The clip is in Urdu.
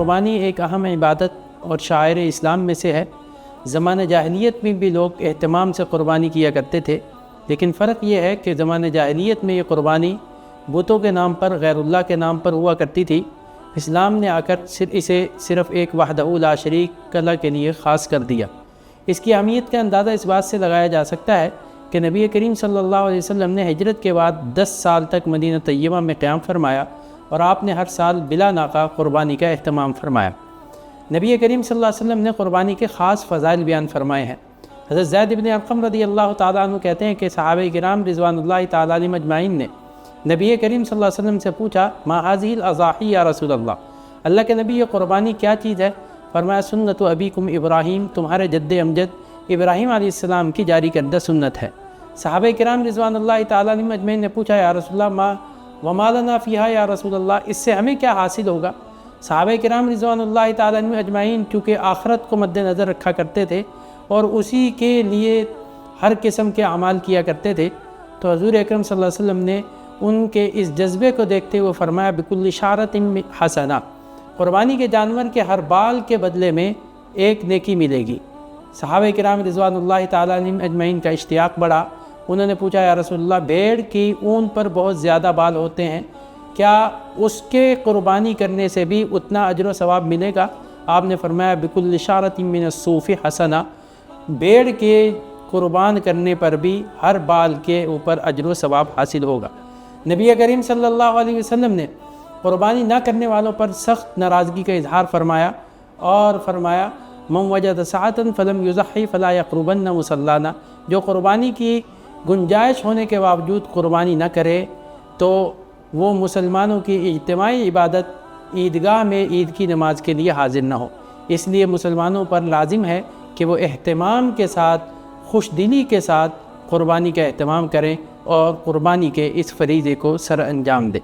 قربانی ایک اہم عبادت اور شعائر اسلام میں سے ہے۔ زمانہ جاہلیت میں بھی لوگ اہتمام سے قربانی کیا کرتے تھے، لیکن فرق یہ ہے کہ زمانہ جاہلیت میں یہ قربانی بتوں کے نام پر، غیر اللہ کے نام پر ہوا کرتی تھی۔ اسلام نے آ کر اسے صرف ایک وحدہ لا شریک اللہ کے لیے خاص کر دیا۔ اس کی اہمیت کا اندازہ اس بات سے لگایا جا سکتا ہے کہ نبی کریم صلی اللہ علیہ وسلم نے ہجرت کے بعد 10 سال تک مدینہ طیبہ میں قیام فرمایا اور آپ نے ہر سال بلا ناغہ قربانی کا اہتمام فرمایا۔ نبی کریم صلی اللہ علیہ وسلم نے قربانی کے خاص فضائل بیان فرمائے ہیں۔ حضرت زید بن ارقم رضی اللہ تعالیٰ عنہ کہتے ہیں کہ صحابہ کرام رضوان اللہ تعالیٰ علیہم اجمعین نے نبی کریم صلی اللہ علیہ وسلم سے پوچھا، ما هذه الاضاحی یا رسول اللہ کے نبی، یہ قربانی کیا چیز ہے؟ فرمایا، سنت ابیکم ابراہیم، تمہارے جد امجد ابراہیم علیہ السلام کی جاری کردہ سنت ہے۔ صحابہ کرام رضوان اللہ تعالیٰ علیہم اجمعین نے پوچھا، یا رسول اللہ وما لنا فیہا یا رسول اللہ، اس سے ہمیں کیا حاصل ہوگا؟ صحابہ کرام رضوان اللہ تعالیٰ علیہم اجمعین چونکہ آخرت کو مد نظر رکھا کرتے تھے اور اسی کے لیے ہر قسم کے اعمال کیا کرتے تھے، تو حضور اکرم صلی اللہ علیہ وسلم نے ان کے اس جذبے کو دیکھتے ہوئے فرمایا، بکل شعرۃ حسنہ، قربانی کے جانور کے ہر بال کے بدلے میں ایک نیکی ملے گی۔ صحابہ کرام رضوان اللہ تعالیٰ علیہم اجمعین کا اشتیاق بڑھا۔ انہوں نے پوچھا، یا رسول اللہ، بھیڑ کی اون پر بہت زیادہ بال ہوتے ہیں، کیا اس کے قربانی کرنے سے بھی اتنا اجر و ثواب ملے گا؟ آپ نے فرمایا، بکل شعرۃ من الصوف حسنہ، بھیڑ کے قربان کرنے پر بھی ہر بال کے اوپر اجر و ثواب حاصل ہوگا۔ نبی کریم صلی اللہ علیہ وسلم نے قربانی نہ کرنے والوں پر سخت ناراضگی کا اظہار فرمایا اور فرمایا، من وجد سعۃ فلم یضحی فلا یقربن مصلانا، جو قربانی کی گنجائش ہونے کے باوجود قربانی نہ کرے تو وہ مسلمانوں کی اجتماعی عبادت عیدگاہ میں عید کی نماز کے لیے حاضر نہ ہو۔ اس لیے مسلمانوں پر لازم ہے کہ وہ اہتمام کے ساتھ، خوش دلی کے ساتھ قربانی کا اہتمام کریں اور قربانی کے اس فریضے کو سر انجام دیں۔